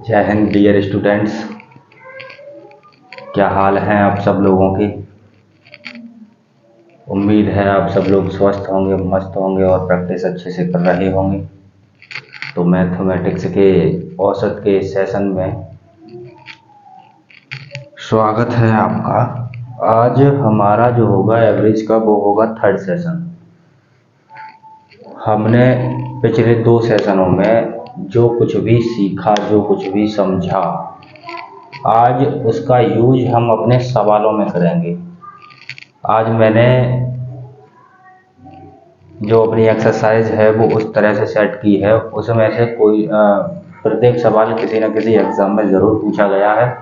जय Hind dear students, क्या हाल हैं आप सब लोगों की। उम्मीद है आप सब लोग स्वस्थ होंगे, मस्त होंगे और प्रैक्टिस अच्छे से कर रहे होंगे। तो मैथमेटिक्स के औसत के सेशन में स्वागत है आपका। आज हमारा जो होगा एवरेज का वो होगा थर्ड सेशन। हमने पिछले 2 सेशनों में जो कुछ भी सीखा, जो कुछ भी समझा, आज उसका यूज हम अपने सवालों में करेंगे। आज मैंने जो अपनी एक्सरसाइज है वो उस तरह से सेट की है, उसमें से कोई प्रत्येक सवाल किसी न किसी एग्जाम में ज़रूर पूछा गया है,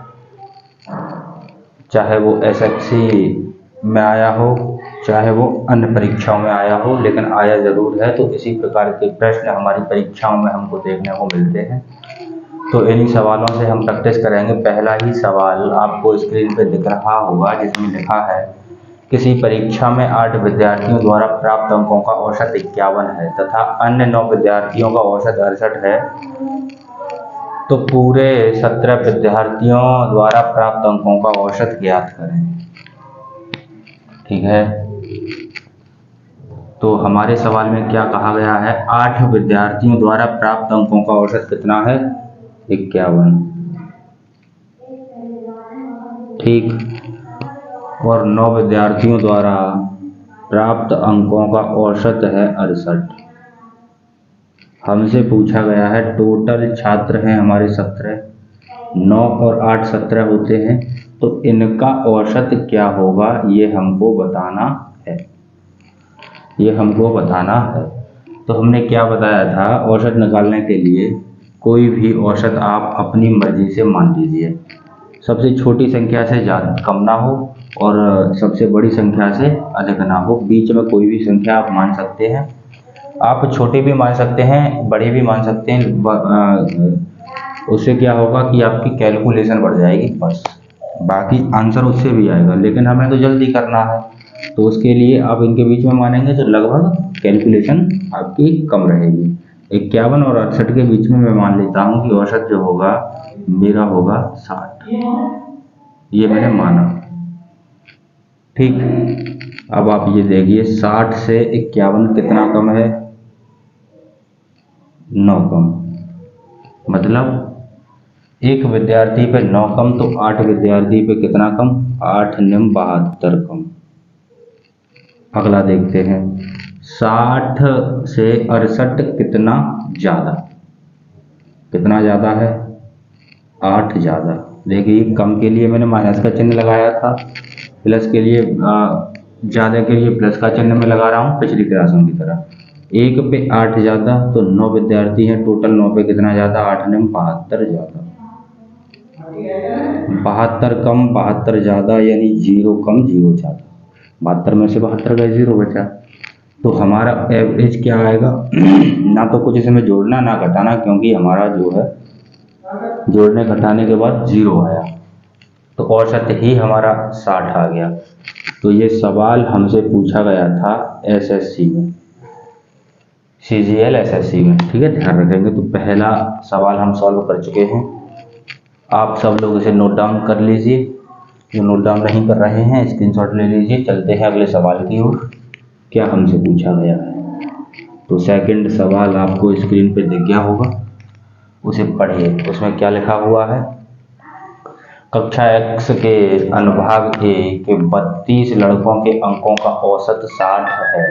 चाहे वो एसएससी में आया हो, चाहे वो अन्य परीक्षाओं में आया हो, लेकिन आया ज़रूर है। तो इसी प्रकार के प्रश्न हमारी परीक्षाओं में हमको देखने को मिलते हैं। तो इन्हीं सवालों से हम प्रैक्टिस करेंगे। पहला ही सवाल आपको स्क्रीन पर दिख रहा होगा, जिसमें लिखा है किसी परीक्षा में 8 विद्यार्थियों द्वारा प्राप्त अंकों का औसत 51 है तथा अन्य 9 विद्यार्थियों का औसत 68 है, तो पूरे 17 विद्यार्थियों द्वारा प्राप्त अंकों का औसत ज्ञात करें। ठीक है, तो हमारे सवाल में क्या कहा गया है, 8 विद्यार्थियों द्वारा प्राप्त अंकों का औसत कितना है, 51। ठीक, और 9 विद्यार्थियों द्वारा प्राप्त अंकों का औसत है 68। हमसे पूछा गया है टोटल छात्र हैं हमारे 17, 9 और 8 17 होते हैं, तो इनका औसत क्या होगा ये हमको बताना है, ये हमको बताना है। तो हमने क्या बताया था, औसत निकालने के लिए कोई भी औसत आप अपनी मर्जी से मान लीजिए। सबसे छोटी संख्या से ज़्यादा कम ना हो और सबसे बड़ी संख्या से अधिक ना हो, बीच में कोई भी संख्या आप मान सकते हैं। आप छोटे भी मान सकते हैं, बड़े भी मान सकते हैं। उससे क्या होगा कि आपकी कैलकुलेशन बढ़ जाएगी, बस बाकी आंसर उससे भी आएगा। लेकिन हमें तो जल्दी करना है, तो उसके लिए आप इनके बीच में मानेंगे तो लगभग कैलकुलेशन आपकी कम रहेगी। 51 और 68 के बीच में मैं मान लेता हूँ कि औसत जो होगा मेरा होगा 60। ये मैंने माना। ठीक, अब आप ये देखिए 60 से 51 कितना कम है, 9 कम। मतलब एक विद्यार्थी पे 9 कम, तो 8 विद्यार्थी पे कितना कम, 8 निम 72 कम। अगला देखते हैं, 60 से 68 कितना ज़्यादा, कितना ज़्यादा है, 8 ज़्यादा। देखिए कम के लिए मैंने माइनस का चिन्ह लगाया था, प्लस के लिए ज़्यादा के लिए प्लस का चिन्ह मैं लगा रहा हूँ पिछली क्लासों की तरह। 1 पे 8 ज़्यादा, तो 9 विद्यार्थी हैं टोटल, 9 पे कितना ज़्यादा, 8 निम 72 ज़्यादा। 72 कम 72 ज़्यादा, यानी 0 कम 0 ज़्यादा। 72 में से 72 का 0 बचा, तो हमारा एवरेज क्या आएगा। ना तो कुछ इसमें जोड़ना ना घटाना, क्योंकि हमारा जो है जोड़ने घटाने के बाद 0 आया, तो औसत ही हमारा 60 आ गया। तो ये सवाल हमसे पूछा गया था एसएससी में, सीजीएल एसएससी में। ठीक है, ध्यान रखेंगे। तो पहला सवाल हम सॉल्व कर चुके हैं, आप सब लोग इसे नोट डाउन कर लीजिए। जो नोट डाउन नहीं कर रहे हैं स्क्रीनशॉट ले लीजिए। चलते हैं अगले सवाल की ओर, क्या हमसे पूछा गया है। तो सेकंड सवाल आपको स्क्रीन पे दिख गया होगा, उसे पढ़िए। उसमें क्या लिखा हुआ है, कक्षा एक्स के अनुभाग ए के 32 लड़कों के अंकों का औसत 60 है,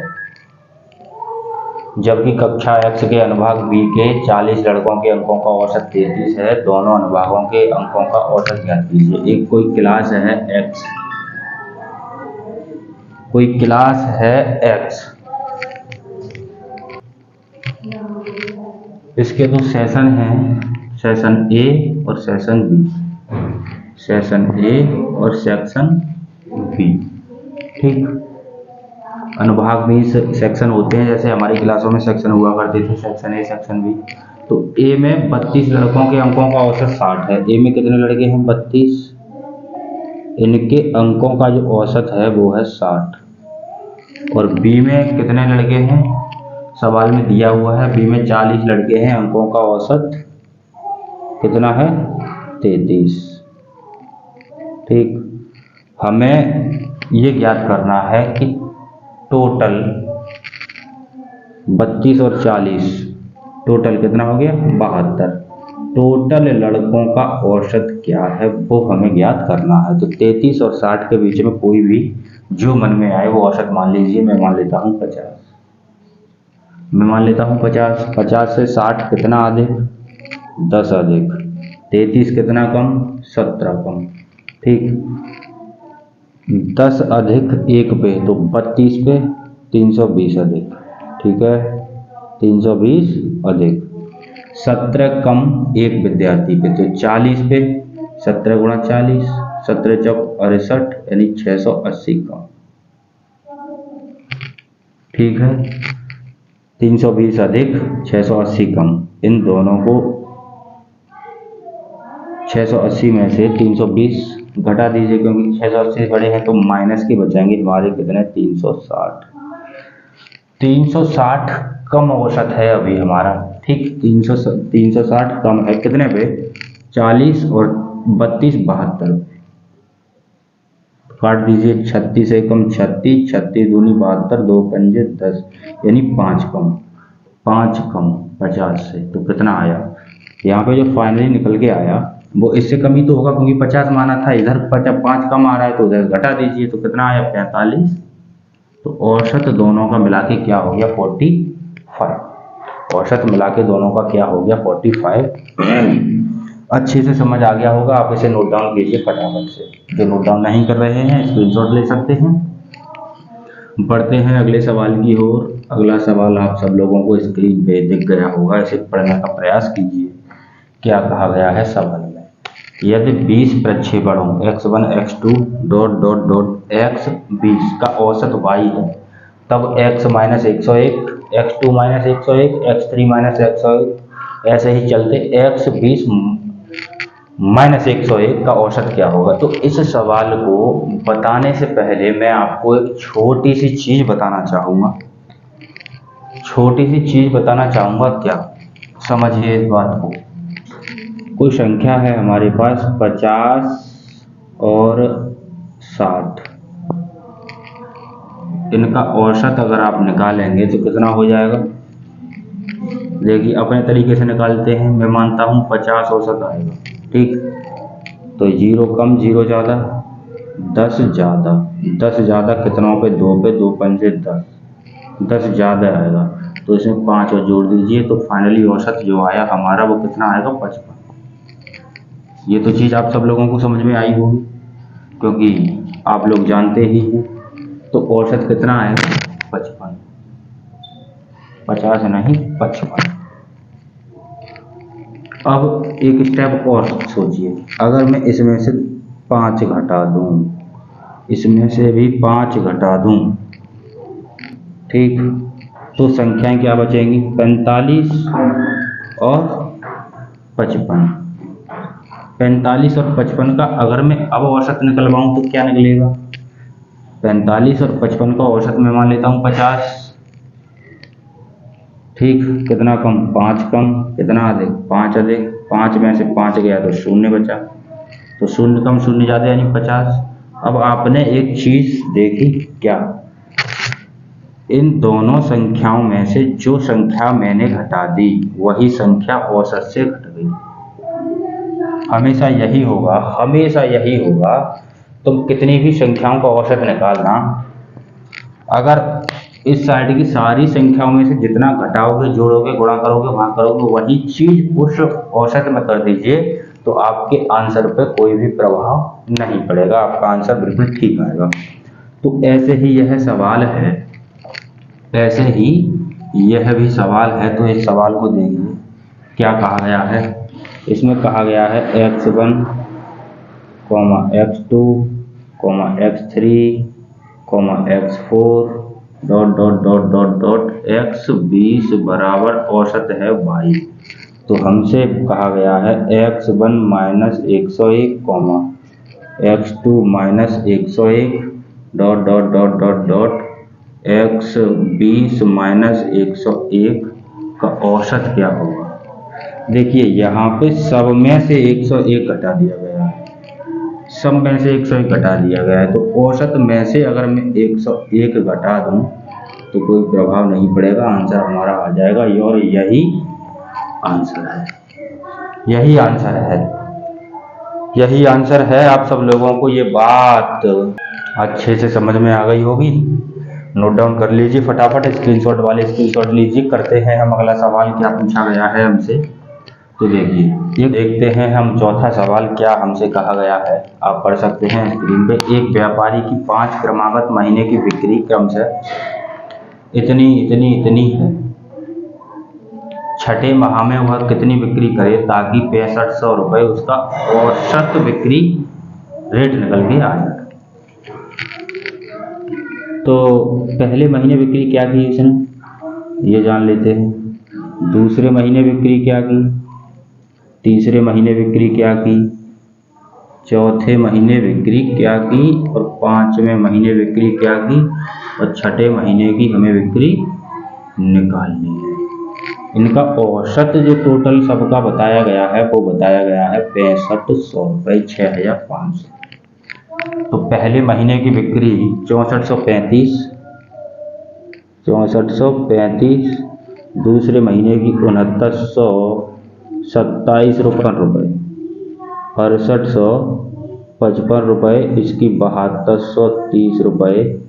जबकि कक्षा एक्स के अनुभाग बी के 40 लड़कों के अंकों का औसत 33 है। दोनों अनुभागों के अंकों का औसत ज्ञात कीजिए। एक कोई क्लास है एक्स, कोई क्लास है एक्स, इसके 2 सेशन हैं, सेशन ए और सेशन बी, सेशन ए और सेक्शन बी। ठीक, अनुभाग में सेक्शन होते हैं, जैसे हमारी क्लासों में सेक्शन हुआ करते थे, सेक्शन ए सेक्शन बी। तो ए में 32 लड़कों के अंकों का औसत 60 है। ए में कितने लड़के हैं, 32, इनके अंकों का जो औसत है वो है 60। और बी में कितने लड़के हैं, सवाल में दिया हुआ है बी में 40 लड़के हैं, अंकों का औसत कितना है 33। ठीक, हमें ये ज्ञात करना है कि टोटल 32 और 40 टोटल कितना हो गया 72। टोटल लड़कों का औसत क्या है वो हमें ज्ञात करना है। तो 33 और 60 के बीच में कोई भी जो मन में आए वो औसत मान लीजिए। मैं मान लेता हूँ 50। मैं मान लेता हूँ 50। 50 से 60 कितना अधिक 10 अधिक, 33 कितना कम 17 कम। ठीक, 10 अधिक 1 पे तो 32 पे 320 अधिक। ठीक है, 320 अधिक 17 कम 1 विद्यार्थी पे तो 40 पे 17 गुणा 40, 17 चौक 68 यानी 680 कम। ठीक है, 320 अधिक 680 कम, इन दोनों को 680 में से 320 घटा दीजिए क्योंकि 680 बड़े हैं तो माइनस के बचाएंगे हमारे कितने 360। 360 कम औसत है अभी हमारा। ठीक, 360 कम है कितने पे 40 और 32 72 काट दीजिए। 36 से कम 36, 36 दूनी 72, 2 पंजे 10 यानी 5 कम। 5 कम 50 से तो कितना आया यहाँ पे जो फाइनली निकल के आया वो इससे कम ही तो होगा क्योंकि 50 माना था, इधर 5 कम आ रहा है तो उधर घटा दीजिए तो कितना आया 45। तो औसत दोनों का मिला के क्या हो गया 45। औसत मिला के दोनों का क्या हो गया 45। अच्छे से समझ आ गया होगा, आप इसे नोट डाउन कीजिए फटाफट से। जो नोट डाउन नहीं कर रहे हैं स्क्रीनशॉट ले सकते हैं। बढ़ते हैं अगले सवाल की ओर। अगला सवाल आप सब लोगों को स्क्रीन पे दिख गया होगा, इसे पढ़ने का प्रयास कीजिए। क्या कहा गया है सवाल में, यदि 20 प्रक्षेपणों x1 x2 dot dot dot x 20 का औसत y है तब x minus 101, x2 minus 101, x3 minus 101 ऐसे ही चलते x 20 माइनस 101 का औसत क्या होगा। तो इस सवाल को बताने से पहले मैं आपको एक छोटी सी चीज बताना चाहूँगा। छोटी सी चीज बताना चाहूँगा, क्या समझिए इस बात को। कोई संख्या है हमारे पास 50 और 60, इनका औसत अगर आप निकालेंगे तो कितना हो जाएगा। देखिए अपने तरीके से निकालते हैं। मैं मानता हूँ 50 औसत आएगा। ठीक, तो 0 कम 0 ज़्यादा 10 ज़्यादा, 10 ज़्यादा कितनों पे 2 पे 2 पंजे 10, 10 ज़्यादा आएगा तो इसमें 5 और जोड़ दीजिए तो फाइनली औसत जो आया हमारा वो कितना आएगा 55। ये तो चीज़ आप सब लोगों को समझ में आई होगी क्योंकि आप लोग जानते ही हैं। तो औसत कितना आएगा 55, 50 नहीं 55। अब एक स्टेप और सोचिए, अगर मैं इसमें से 5 घटा दूं, इसमें से भी 5 घटा दूं, ठीक, तो संख्याएं क्या बचेंगी 45 और 55। 45 और 55 का अगर मैं अब औसत निकलवाऊं तो क्या निकलेगा 45 और 55 का औसत मैं मान लेता हूं 50। ठीक, कितना कम 5 कम कितना अधिक 5 अधिक, 5 में से 5 गया तो 0 बचा, तो 0 कम 0 ज़्यादा यानी 50। अब आपने एक चीज देखी, क्या इन दोनों संख्याओं में से जो संख्या मैंने घटा दी वही संख्या औसत से घट गई। हमेशा यही होगा, हमेशा यही होगा। तुम कितनी भी संख्याओं का औसत निकालना, अगर इस साइड की सारी संख्याओं में से जितना घटाओगे जोड़ोगे गुणा करोगे भाग करोगे वही चीज उस औसत में कर दीजिए तो आपके आंसर पे कोई भी प्रभाव नहीं पड़ेगा, आपका आंसर बिल्कुल ठीक आएगा। तो ऐसे ही यह सवाल है, ऐसे ही यह भी सवाल है। तो इस सवाल को देखिए क्या कहा गया है। इसमें कहा गया है x1, x2, x3, x4 dot dot dot dot dot x 20 बराबर औसत है y। तो हमसे कहा गया है x1 minus 101, x2 minus 101 dot dot dot dot dot 120 minus 101 का औसत क्या होगा। देखिए यहाँ पे सब में से 101 घटा दिया गया है, सब में से 101 घटा दिया गया है, तो औसत में से अगर मैं 101 घटा दूं तो कोई प्रभाव नहीं पड़ेगा, आंसर हमारा आ जाएगा। और यही आंसर है, यही आंसर है, यही आंसर है। आप सब लोगों को ये बात अच्छे से समझ में आ गई होगी। नोट डाउन कर लीजिए फटाफट, स्क्रीनशॉट वाले स्क्रीनशॉट लीजिए। करते हैं हम अगला सवाल, क्या पूछा गया है हमसे। तो देखिए ये देखते हैं हम चौथा सवाल क्या हमसे कहा गया है। आप पढ़ सकते हैं स्क्रीन पे। एक व्यापारी की 5 क्रमागत महीने की बिक्री क्रमशः इतनी इतनी इतनी है, छठे माह में वह कितनी बिक्री करे ताकि 6500 रुपये उसका औसत बिक्री रेट निकल के आ जाए। तो पहले महीने बिक्री क्या की इसने, ये जान लेते हैं। दूसरे महीने बिक्री क्या की, तीसरे महीने बिक्री क्या की, चौथे महीने बिक्री क्या की, और 5वें महीने बिक्री क्या की, और छठे महीने की हमें बिक्री निकालनी है। इनका औसत जो टोटल सबका बताया गया है वो बताया गया है 6500 रुपये, 6500। तो पहले महीने की बिक्री 6435, 6435, दूसरे महीने की 2927 रुपये, 6855 रुपये, इसकी 7230 रुपये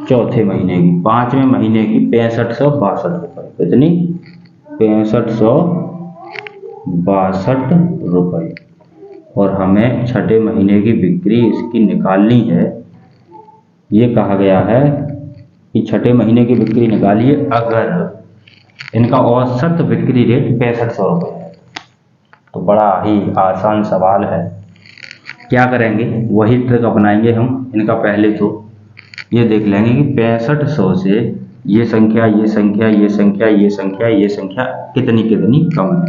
चौथे महीने की। 5वें महीने की 6562 रुपये, कितनी, 6562 रुपये। और हमें छठे महीने की बिक्री इसकी निकालनी है। ये कहा गया है कि छठे महीने की बिक्री निकालिए अगर इनका औसत बिक्री रेट 6500 रुपये है। तो बड़ा ही आसान सवाल है। क्या करेंगे, वही ट्रिक अपनाएंगे हम। इनका पहले तो ये देख लेंगे कि 6500 से ये संख्या, ये संख्या, ये संख्या, ये संख्या, ये संख्या कितनी कितनी कम है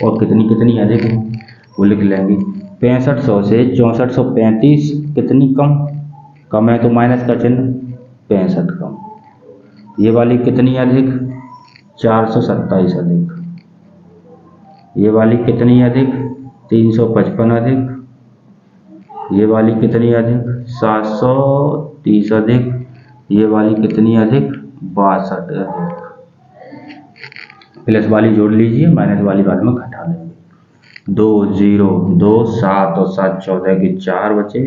और कितनी कितनी अधिक है, वो लिख लेंगे। 6500 से 6435 कितनी कम है, तो माइनस का चिन्ह, 65 कम। ये वाली कितनी अधिक, 427 अधिक। ये वाली कितनी अधिक, 355 अधिक। ये वाली कितनी अधिक, 730 अधिक। ये वाली कितनी अधिक, 62 अधिक। प्लस वाली जोड़ लीजिए, माइनस वाली बाद में घटा देंगे। 2 0 2 7 और 7 14 के 4 बचे,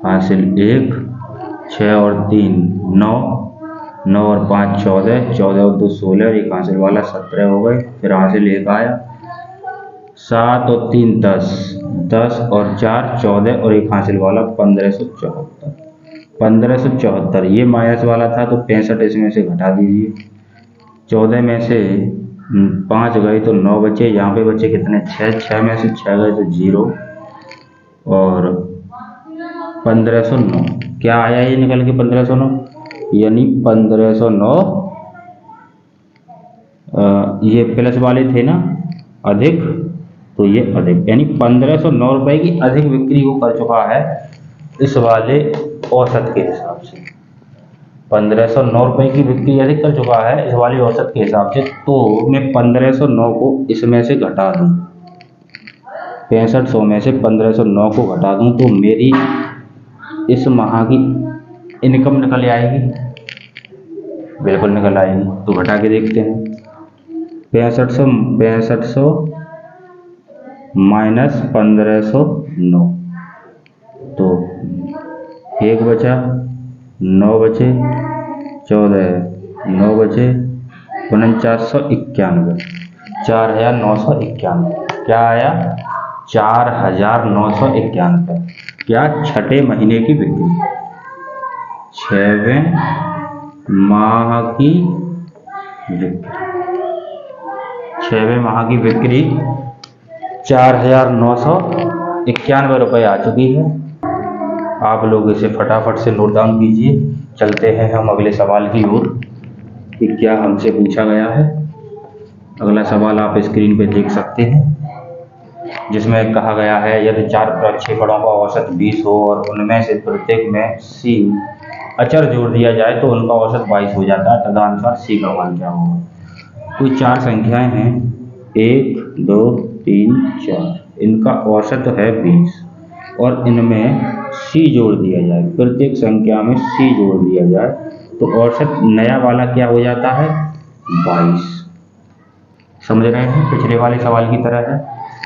हासिल 1, 6 और 3 9, 9 और 5 14, 14 और 2 16, और एक हासिल वाला 17 हो गए। फिर हासिल 1 आया, 7 और 3 10, 10 और 4 14, और एक हासिल वाला 1574। 1574 ये माइनस वाला था तो 65 इसमें से घटा दीजिए। 14 में से 5 गए तो 9 बचे। यहाँ पे बचे कितने, 6, 6 में से 6 गए तो 0, और 1509 क्या आया ये निकल के, 1509, यानी 1509। ये प्लस वाले थे ना अधिक, तो ये अधिक, यानी 1509 रुपये की अधिक बिक्री वो कर चुका है इस वाले औसत के हिसाब से। 1509 रुपये की बिक्री अधिक कर चुका है इस वाले औसत के हिसाब से। तो मैं 1509 को इसमें से घटा दूं, 6500 में से 1509 को घटा दूं तो मेरी इस माह की इनकम निकल आएगी, बिल्कुल निकल आएगी। तो घटा के देखते हैं, 6500 माइनस 1509, तो 1 बचा, 9 बचे, 14, 9 बचे, 4991, 4991। क्या आया, 4991। क्या, छठे महीने की बिक्री, 6वें माह की बिक्री, 6वें माह की बिक्री 4991 रुपये आ चुकी है। आप लोग इसे फटाफट से नोट डाउन कीजिए। चलते हैं हम अगले सवाल की ओर कि क्या हमसे पूछा गया है। अगला सवाल आप स्क्रीन पे देख सकते हैं, जिसमें कहा गया है यदि 4 प्रक्षेपणों का औसत 20 हो और उनमें से प्रत्येक में C अचर जोड़ दिया जाए तो उनका औसत 22 हो जाता है। तदनुसार सी का मान क्या होगा? कोई 4 संख्याएं हैं, 1 2 3 4, इनका औसत है 20 और इनमें सी जोड़ दिया जाए, प्रत्येक संख्या में सी जोड़ दिया जाए तो औसत नया वाला क्या हो जाता है? 22। समझ रहे हैं? पिछले वाले सवाल की तरह है।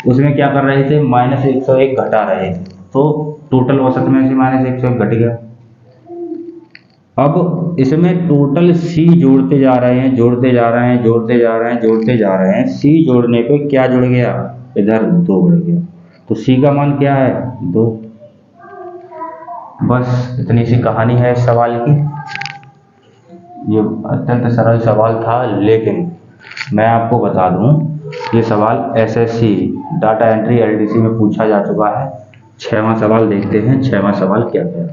उसमें क्या कर रहे थे? -101 घटा रहे थे, तो टोटल औसत में से -101 घट गया। अब इसमें टोटल सी जोड़ते जा रहे हैं, जोड़ते जा रहे हैं, जोड़ते जा रहे हैं, जोड़ते जा रहे हैं। सी जोड़ने पे क्या जुड़ गया? इधर 2 बढ़ गया, तो सी का मान क्या है? 2। बस इतनी सी कहानी है इस सवाल की। ये अत्यंत सरल सवाल था, लेकिन मैं आपको बता दूं ये सवाल एसएससी डाटा एंट्री एलडीसी में पूछा जा चुका है। 6वां सवाल देखते हैं। 6वां सवाल क्या है?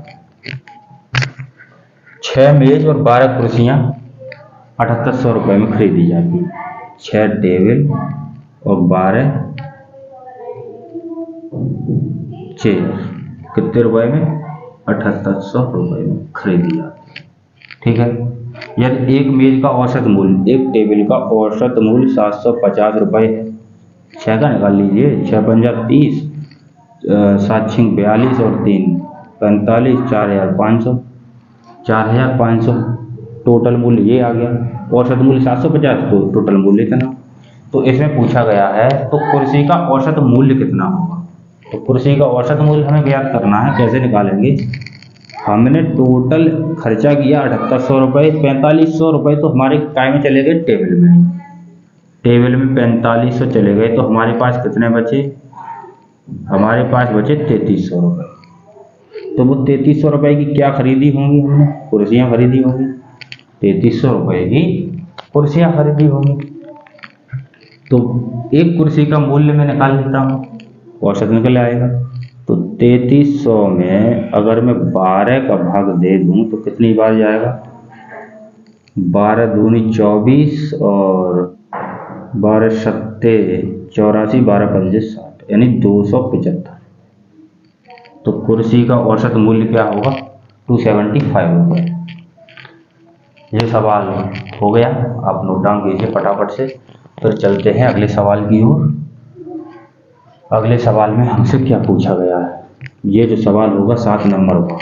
6 मेज और 12 कुर्सियां 7800 रुपये में खरीदी जाती। 6 टेबल और 12 चेयर कितने रुपए में? 7800 रुपये में खरीदी जाती। ठीक है। यदि एक मेज का औसत मूल्य, एक टेबल का औसत मूल्य 750 रुपये है, 6 का निकाल लीजिए। 6 पंजा 30, 7 छिंग 42 और 3 45, 4500, 4500 टोटल मूल्य ये आ गया। औसत मूल्य 750, तो टोटल मूल्य कितना? तो इसमें पूछा गया है तो कुर्सी का औसत मूल्य कितना होगा? तो कुर्सी का औसत मूल्य हमें ज्ञात करना है। कैसे निकालेंगे? हमने टोटल खर्चा किया 7800 रुपये, 4500 रुपये तो हमारे काय में चले गए? टेबल में। टेबल में 4500 चले गए तो हमारे पास कितने बचे? हमारे पास बचे 3300 रुपये। तो वो 3300 रुपये की क्या खरीदी होंगी? हमने कुर्सियाँ खरीदी होंगी। 3300 रुपये की कुर्सियाँ खरीदी होंगी। तो एक कुर्सी का मूल्य मैं निकाल लेता हूँ, औसत निकल आएगा। तो 3300 में अगर मैं 12 का भाग दे दूं तो कितनी बार जाएगा? 12 दूनी 24 और 12 सत्ते 84, 12 पंजे 60, यानी 275। तो कुर्सी का औसत मूल्य क्या होगा? 275 रुपये। ये सवाल हो गया, आप नोट डाउन कीजिए फटाफट से। फिर चलते हैं अगले सवाल की ओर। अगले सवाल में हमसे क्या पूछा गया है? ये जो सवाल होगा 7 नंबर का।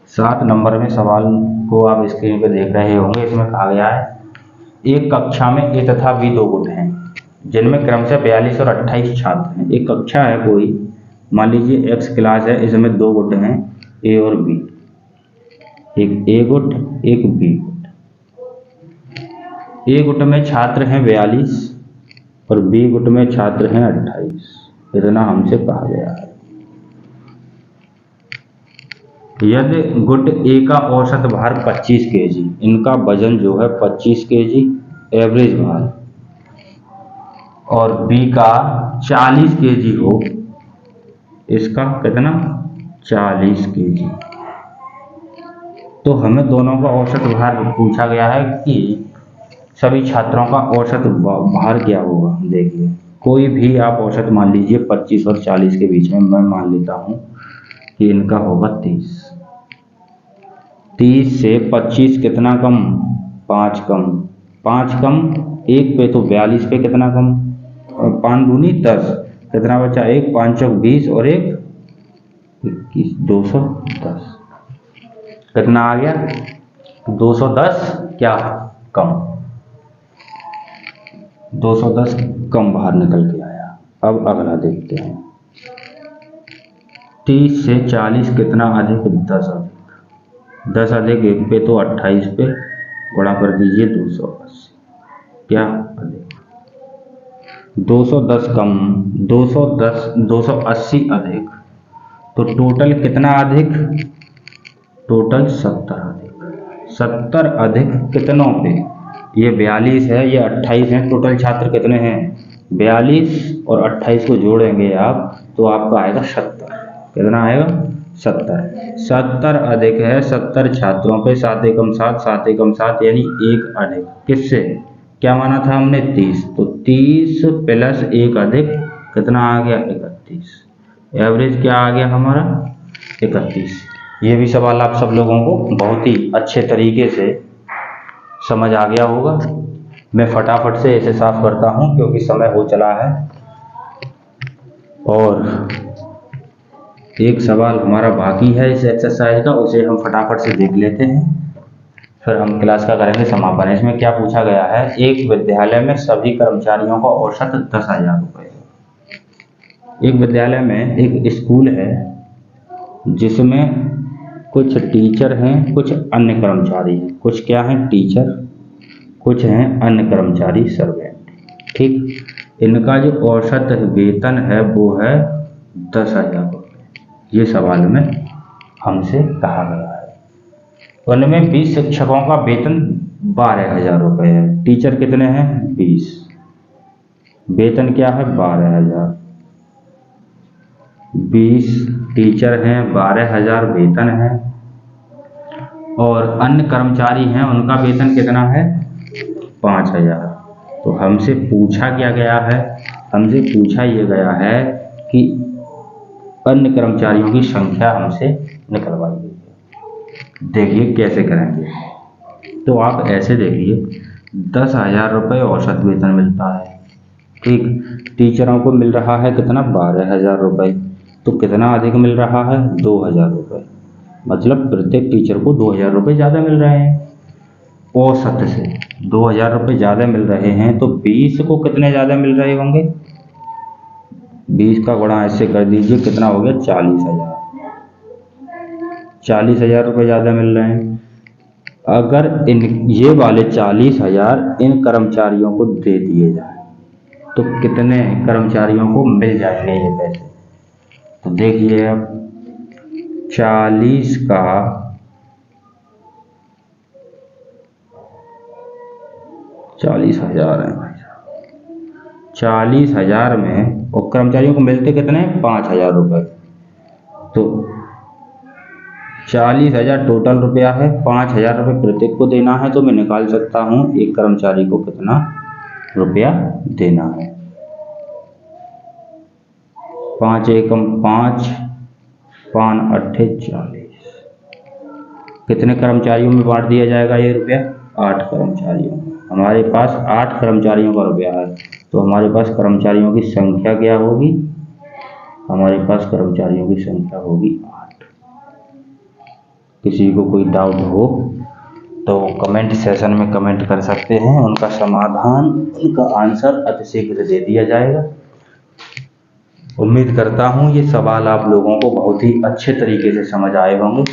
7 नंबर में सवाल को आप स्क्रीन पे देख रहे होंगे। इसमें कहा गया है एक कक्षा में ए तथा बी 2 गुट हैं जिनमें क्रमशः 42 और 28 छात्र हैं। एक कक्षा है कोई, मान लीजिए एक्स क्लास है, इसमें 2 गुट हैं ए और बी, एक ए गुट एक बी गुट। ए गुट में छात्र हैं 42 और बी गुट में छात्र हैं 28, इतना हमसे कहा गया है। यदि गुट ए का औसत भार 25 केजी, इनका वजन जो है 25 केजी एवरेज भार, और बी का 40 केजी हो, इसका कितना? 40 केजी। तो हमें दोनों का औसत भार पूछा गया है कि सभी छात्रों का औसत भार क्या होगा। देखिए कोई भी आप औसत मान लीजिए 25 और 40 के बीच में, मैं मान लेता हूं कि इनका होगा 30। 30 से 25 कितना कम? 5 कम। 5 कम 1 पे तो 42 पे कितना कम? 5 दूनी 10, कितना बचा? 1 5 चौक 20 और 1 21, 210। कितना आ गया? 210 क्या कम? 210 कम बाहर निकल के आया। अब अगला देखते हैं। 30 से 40 कितना अधिक? 10 अधिक। 10 अधिक 1 पे तो 28 पे, गुणा कर दीजिए 280, क्या अधिक? 210 कम 280 अधिक, तो टोटल कितना अधिक? टोटल 70 अधिक। 70 अधिक कितनों पे? ये 42 है, ये 28 है। टोटल छात्र कितने हैं? 42 और 28 को जोड़ेंगे आप तो आपका आएगा 70। कितना आएगा? 70। 70 अधिक है 70 छात्रों पे। 7 एकम 7, 7 एकम 7, यानी 1 अधिक। किससे? क्या माना था हमने? 30। तो 30 प्लस 1 अधिक कितना आ गया? 31। एवरेज क्या आ गया हमारा? 31। ये भी सवाल आप सब लोगों को बहुत ही अच्छे तरीके से समझ आ गया होगा। मैं फटाफट से इसे साफ करता हूँ क्योंकि समय हो चला है। और एक सवाल हमारा बाकी है इस एक्सरसाइज का, उसे हम फटाफट से देख लेते हैं, फिर हम क्लास का करेंगे समापन। इसमें क्या पूछा गया है, एक विद्यालय में सभी कर्मचारियों का औसत 10,000 रुपये है। एक विद्यालय में एक स्कूल है जिसमें कुछ टीचर हैं, कुछ अन्य कर्मचारी हैं। कुछ क्या हैं, टीचर, कुछ हैं अन्य कर्मचारी, सर्वेंट। ठीक, इनका जो औसत वेतन है वो है 10,000 रुपये। ये सवाल में हमसे कहा गया है। उनमें 20 शिक्षकों का वेतन 12,000 रुपये है। टीचर कितने हैं, 20, वेतन क्या है 12,000। 20 टीचर हैं, 12,000 वेतन है। और अन्य कर्मचारी हैं, उनका वेतन कितना है, 5,000। तो हमसे पूछा क्या गया है, हमसे पूछा ये गया है कि अन्य कर्मचारियों की संख्या हमसे निकलवाई गई है। देखिए कैसे करेंगे। तो आप ऐसे देखिए, 10,000 रुपये औसत वेतन मिलता है। ठीक, टीचरों को मिल रहा है कितना, 12,000 रुपये। तो कितना अधिक मिल रहा है, 2,000 रुपये। मतलब प्रत्येक टीचर को 2,000 रुपये ज़्यादा मिल रहे हैं। औसत से 2,000 रुपये ज़्यादा मिल रहे हैं तो 20 को कितने ज़्यादा मिल रहे होंगे, 20 का गुणा ऐसे कर दीजिए, कितना हो गया, 40,000। 40,000 रुपये ज़्यादा मिल रहे हैं। अगर ये वाले 40,000 इन कर्मचारियों को दे दिए जाए तो कितने कर्मचारियों को मिल जाएंगे ये पैसे। तो देखिए अब 40 का 40,000 है, 40,000 में और कर्मचारियों को मिलते कितने, 5,000 रुपये। तो 40,000 टोटल रुपया है, 5,000 रुपये प्रत्येक को देना है। तो मैं निकाल सकता हूँ एक कर्मचारी को कितना रुपया देना है। 5 एकम 5, 5 अट्ठे 40। कितने कर्मचारियों में बांट दिया जाएगा ये रुपया, 8 कर्मचारियों में। हमारे पास 8 कर्मचारियों का रुपया है। तो हमारे पास कर्मचारियों की संख्या क्या होगी, हमारे पास कर्मचारियों की संख्या होगी 8। किसी को कोई डाउट हो तो कमेंट सेशन में कमेंट कर सकते हैं, उनका समाधान, उनका आंसर अतिशीघ्र दे दिया जाएगा। उम्मीद करता हूँ ये सवाल आप लोगों को बहुत ही अच्छे तरीके से समझ आए होंगे।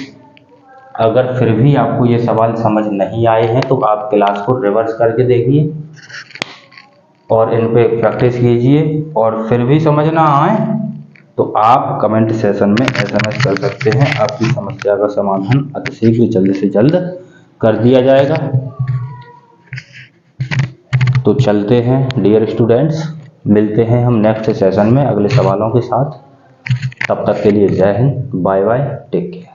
अगर फिर भी आपको ये सवाल समझ नहीं आए हैं तो आप क्लास को रिवर्स करके देखिए और इन पे प्रैक्टिस कीजिए। और फिर भी समझ ना आए तो आप कमेंट सेशन में SMS कर सकते हैं, आपकी समस्या का समाधान अतिशीघ्र जल्द से जल्द कर दिया जाएगा। तो चलते हैं डियर स्टूडेंट्स, मिलते हैं हम नेक्स्ट सेशन में अगले सवालों के साथ। तब तक के लिए जय हिंद, बाय बाय, टेक केयर।